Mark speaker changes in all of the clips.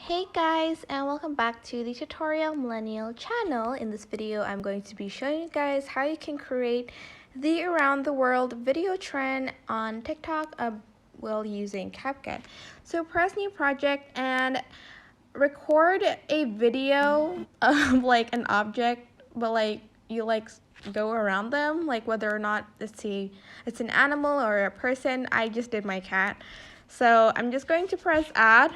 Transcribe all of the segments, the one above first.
Speaker 1: Hey guys, and welcome back to the Tutorial Millennial channel. In this video, I'm going to be showing you guys how you can create the around the world video trend on TikTok while using CapCut. So press new project and record a video of like an object, but like you go around them, like whether or not it's an animal or a person. I just did my cat. So I'm just going to press add.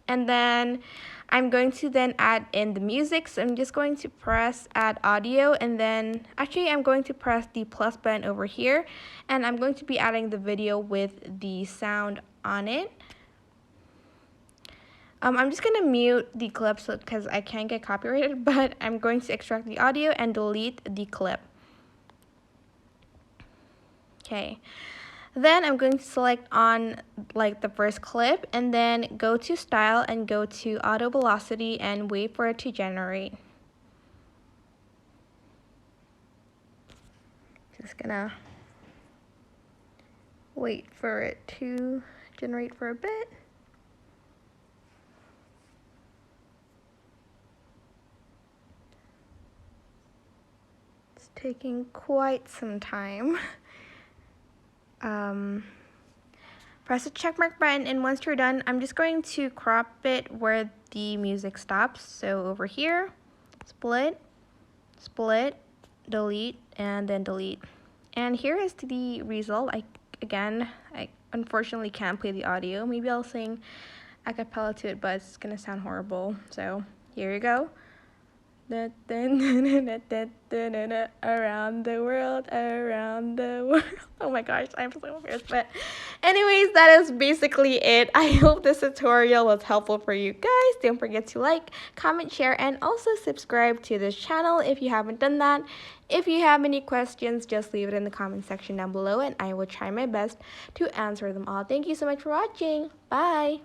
Speaker 1: And then I'm going to then add in the music. So I'm just going to press add audio, and then actually I'm going to press the plus button over here, and I'm going to be adding the video with the sound on it. I'm just going to mute the clip because I can't get copyrighted, but I'm going to extract the audio and delete the clip. Okay. Then I'm going to select on like the first clip and then go to style and go to auto velocity and wait for it to generate. Just gonna wait for it to generate for a bit. It's taking quite some time. Press the checkmark button, and once you're done, I'm just going to crop it where the music stops. So over here, split, delete, and then delete. And here is the result. I unfortunately can't play the audio. Maybe I'll sing a cappella to it, but it's gonna sound horrible. So here you go. Around the world. Oh my gosh, I'm so embarrassed. But anyways, that is basically it. I hope this tutorial was helpful for you guys. Don't forget to like, comment, share, and also subscribe to this channel if you haven't done that. If you have any questions, just leave it in the comment section down below, and I will try my best to answer them all. Thank you so much for watching. Bye.